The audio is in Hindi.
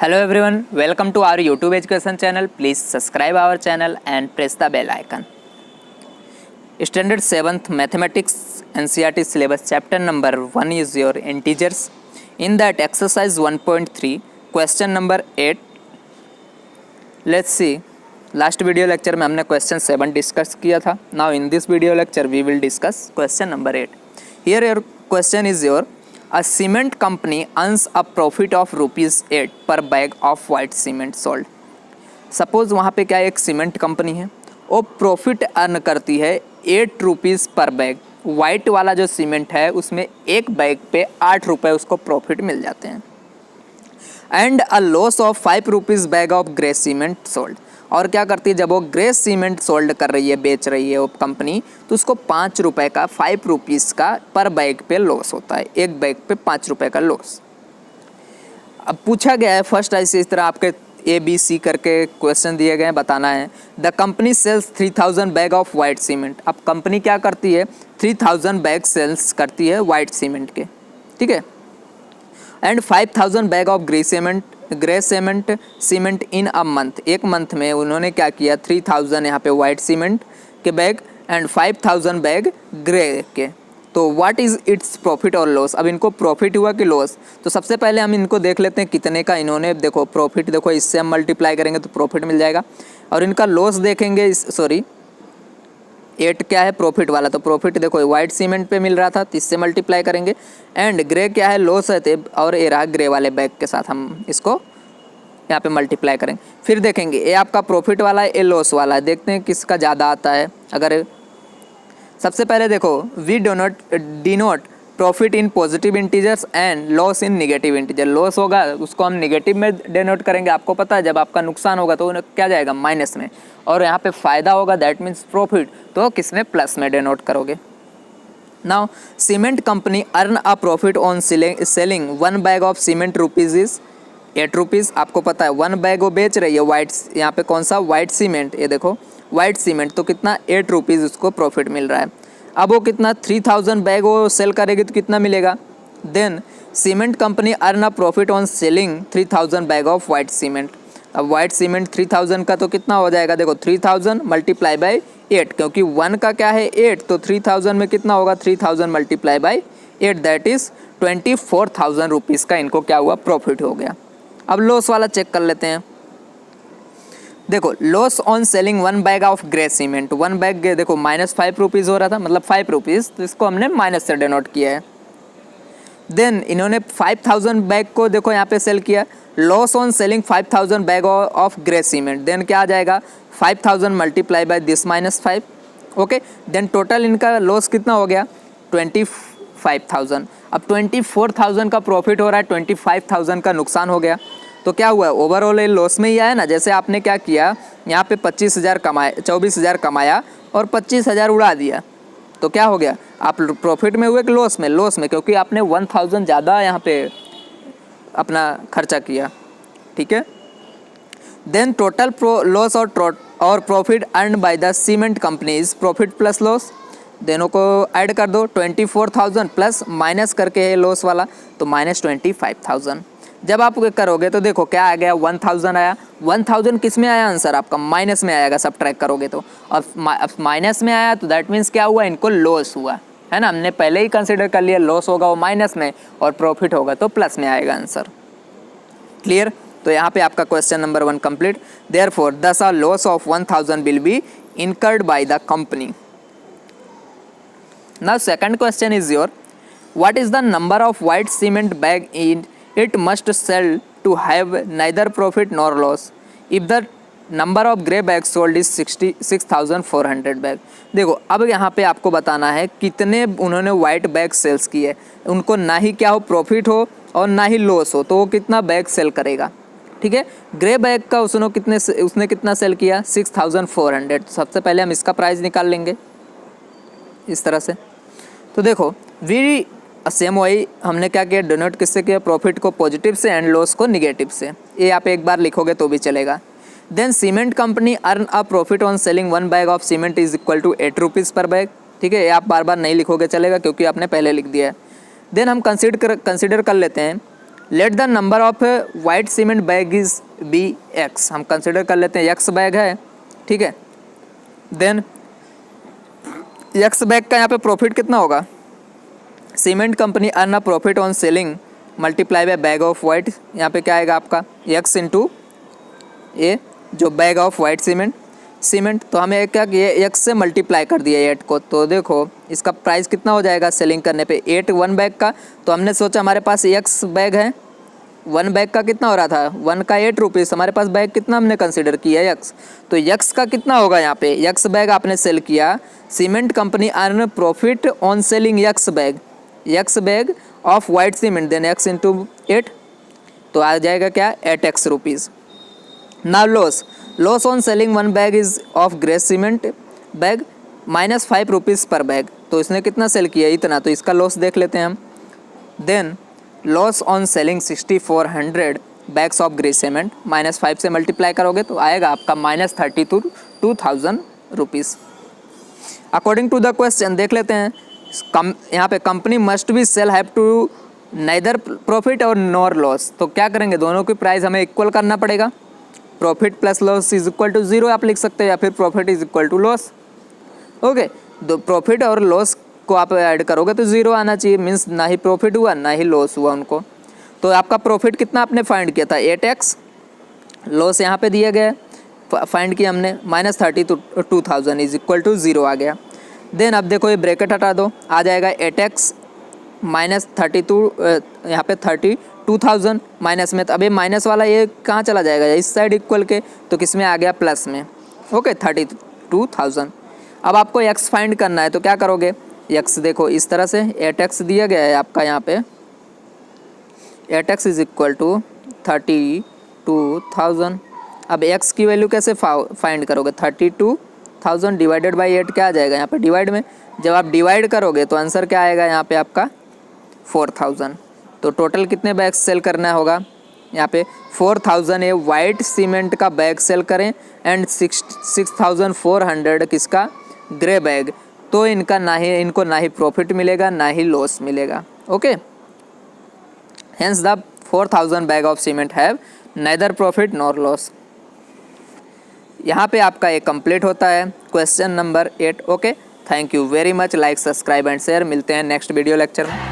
Hello everyone, welcome to our YouTube education channel. Please subscribe our channel and press the bell icon. Standard 7th Mathematics NCERT syllabus chapter number 1 is your integers. In that exercise 1.3 question number 8. Let's see. Last video lecture में हमने question 7 discuss किया था. Now in this video lecture we will discuss question number 8. Here your question is your a cement company earns a profit of ₹8 per bag of white cement sold. Suppose वहाँ पे क्या एक सीमेंट कंपनी है, वो प्रॉफिट अर्न करती है ₹8 पर बैग. वाइट वाला जो सीमेंट है उसमें एक बैग पे ₹8 उसको प्रॉफिट मिल जाते हैं. And a loss of ₹5 bag of grey cement sold. और क्या करती है, जब वो ग्रे सीमेंट सोल्ड कर रही है, बेच रही है वो कंपनी, तो उसको ₹5 का ₹5 का पर बैग पे लॉस होता है. एक बैग पे ₹5 का लॉस. अब पूछा गया है फर्स्ट ऐसे इस तरह आपके ABC करके क्वेश्चन दिए गए हैं, बताना है the company sells 3000 bag of white cement. अब कंपनी क्या करती है, 3000 बैग सेल्स करती है वाइट सीमेंट के, ठीक है. And 5000 bag of grey cement in a month. एक मंथ में उन्होंने क्या किया, 3000 यहाँ पे वाइट सीमेंट के बैग एंड 5000 बैग ग्रे के. तो व्हाट इज़ इट्स प्रॉफिट और लॉस. अब इनको प्रॉफिट हुआ कि लॉस, तो सबसे पहले हम इनको देख लेते हैं कितने का इन्होंने, देखो प्रॉफिट, देखो इससे हम मल्टीप्लाई करेंगे तो प्रॉफिट मिल जाएगा. और इनका लॉस देखेंगे, सॉरी 8 क्या है प्रॉफिट वाला, तो प्रॉफिट देखो वाइट सीमेंट पे मिल रहा था तो इससे मल्टीप्लाई करेंगे. एंड ग्रे क्या है, लॉस है, और ये रहा ग्रे वाले बैग के साथ हम इसको यहाँ पे मल्टीप्लाई करेंगे. फिर देखेंगे ये आपका प्रॉफिट वाला है, ये लॉस वाला है, देखते हैं किसका ज़्यादा आता है. अगर सबसे पहले देखो we denote profit in positive integers and loss in negative integer. Loss होगा उसको हम निगेटिव में डिनोट करेंगे. आपको पता है जब आपका नुकसान होगा तो क्या जाएगा, माइनस में. और यहाँ पे फ़ायदा होगा दैट मीन्स प्रॉफिट, तो किस में, प्लस में डिनोट करोगे. Now cement company earn a profit on selling 1 bag of cement is ₹8. आपको पता है 1 बैग वो बेच रही है वाइट, यहाँ पे कौन सा, वाइट सीमेंट. ये देखो वाइट सीमेंट, तो कितना ₹8 उसको प्रॉफिट मिल रहा है. अब वो कितना 3000 बैग वो सेल करेगी तो कितना मिलेगा. Then cement company earn a profit on selling 3000 bag of white cement. अब वाइट सीमेंट 3000 का तो कितना हो जाएगा, देखो 3000 मल्टीप्लाई बाई 8, क्योंकि 1 का क्या है 8, तो 3000 में कितना होगा, 3000 मल्टीप्लाई बाई 8 दैट इज़ ₹24,000 का इनको क्या हुआ, प्रॉफिट हो गया. अब लॉस वाला चेक कर लेते हैं. देखो loss on selling 1 bag of grey cement, 1 bag देखो -5 हो रहा था, मतलब ₹5, तो इसको हमने माइनस से डिनोट किया है. देन इन्होंने 5000 बैग को देखो यहाँ पे सेल किया. Loss on selling 5000 bag of grey cement, then क्या आ जाएगा, 5000 multiply by this -5. Okay, then total इनका लॉस कितना हो गया, 25,000. अब 24,000 का प्रॉफिट हो रहा है, 25,000 का नुकसान हो गया. तो क्या हुआ, ओवरऑल ये लॉस में ही आया ना. जैसे आपने क्या किया, यहाँ पे 25,000 कमाया, 24,000 और 25,000 उड़ा दिया, तो क्या हो गया, आप प्रॉफिट में हुए कि लॉस में, लॉस में, क्योंकि आपने 1000 ज़्यादा यहाँ पे अपना खर्चा किया, ठीक है. देन टोटल लॉस और profit earn by the cement companies, profit plus loss, दोनों को ऐड कर दो. 24,000 प्लस माइनस करके है लॉस वाला, तो -25,000. जब आप करोगे तो देखो क्या आ गया, 1000 आया. 1000 किस में आया आंसर आपका, माइनस में आएगा, सब ट्रैक करोगे तो. और माइनस में आया तो दैट मीन्स क्या हुआ, इनको लॉस हुआ है ना. हमने पहले ही कंसिडर कर लिया लॉस होगा वो माइनस में, और प्रॉफिट होगा तो प्लस में आएगा आंसर. क्लियर. तो यहाँ पे आपका क्वेश्चन नंबर 1 कंप्लीट. देयरफॉर दस a loss of 1000 will be incurred by the company. Now second question is your, what is the number of white cement bag in it must sell to have neither profit nor loss if the number of grey bags sold is 66,400 bag. देखो अब यहाँ पे आपको बताना है कितने उन्होंने वाइट बैग सेल्स किए, उनको ना ही क्या हो प्रॉफिट हो और ना ही लॉस हो, तो वो कितना बैग सेल करेगा, ठीक है. ग्रे बैग का उसने कितना सेल किया, 6400. सबसे पहले हम इसका प्राइस निकाल लेंगे इस तरह से. तो देखो वी सेम वही हमने क्या किया, डोनेट किससे किया, प्रॉफिट को पॉजिटिव से एंड लॉस को निगेटिव से. ये आप एक बार लिखोगे तो भी चलेगा. Then cement company earn a profit on selling 1 bag of cement is equal to ₹8 per bag, ठीक है. ये आप बार बार नहीं लिखोगे चलेगा, क्योंकि आपने पहले लिख दिया है. देन हम कंसिडर कर लेते हैं let the number of white cement bag is be x, हम कंसिडर कर लेते हैं एक्स बैग है, ठीक है। देन एक्स बैग का यहाँ पे प्रॉफिट कितना होगा, cement company earn a profit on selling multiply by bag of white, यहाँ पे क्या आएगा आपका एक्स इंटू ए जो बैग ऑफ वाइट सीमेंट, तो हमें क्या किया एक्स से मल्टीप्लाई कर दिया 8 को, तो देखो इसका प्राइस कितना हो जाएगा सेलिंग करने पे 8 1 बैग का, तो हमने सोचा हमारे पास एक्स बैग है, 1 बैग का कितना हो रहा था 1 का 8 रुपीज़, हमारे पास बैग कितना हमने कंसिडर किया एक्स, तो एक्स का कितना होगा यहाँ पे एक्स बैग आपने सेल किया, cement company earn profit on selling x bag of white cement, then x into 8, तो आ जाएगा क्या 8x rupees. Now loss on selling 1 bag is of grey cement bag -5 rupees per bag, तो इसने कितना सेल किया इतना, तो इसका लॉस देख लेते हैं हम। Then loss on selling 6400 bags of grey cement -5 से मल्टीप्लाई करोगे तो आएगा आपका -32,000 rupees. According to the question देख लेते हैं, यहाँ पे company must be sell have to neither profit और नॉर लॉस, तो क्या करेंगे दोनों की प्राइस हमें इक्वल करना पड़ेगा, profit plus loss is equal to 0 आप लिख सकते हो, या फिर profit is equal to loss. Okay, तो प्रॉफिट और लॉस को आप ऐड करोगे तो 0 आना चाहिए, मीन्स ना ही प्रॉफिट हुआ ना ही लॉस हुआ उनको। तो आपका प्रॉफिट कितना आपने फाइंड किया था 8x, लॉस यहाँ पे दिया गया फाइंड किया हमने -32,000 इज इक्वल टू 0 आ गया। देन अब देखो ये ब्रैकेट हटा दो, आ जाएगा 8x -32 यहाँ पे 32,000 माइनस में, तो अभी माइनस वाला ये कहाँ चला जाएगा इस साइड इक्वल के, तो किस में आ गया प्लस में। ओके 32,000। अब आपको x फाइंड करना है तो क्या करोगे, x देखो इस तरह से 8x दिया गया है आपका यहाँ पे, 8x इज इक्वल टू 32,000। अब x की वैल्यू कैसे फाइंड करोगे, 32,000 डिवाइडेड बाई 8 क्या आ जाएगा यहाँ पे डिवाइड में, जब आप डिवाइड करोगे तो आंसर क्या आएगा यहाँ पे आपका 4,000। तो टोटल कितने बैग सेल करना होगा यहाँ पे 4,000 ये वाइट सीमेंट का बैग सेल करें एंड 6,400 किसका ग्रे बैग, तो इनको ना ही प्रॉफिट मिलेगा ना ही लॉस मिलेगा। Okay, hence the 4,000 bag of cement have neither profit nor loss. यहाँ पे आपका ये कंप्लीट होता है question number 8। Okay, thank you very much, like subscribe and share, मिलते हैं नेक्स्ट वीडियो लेक्चर में।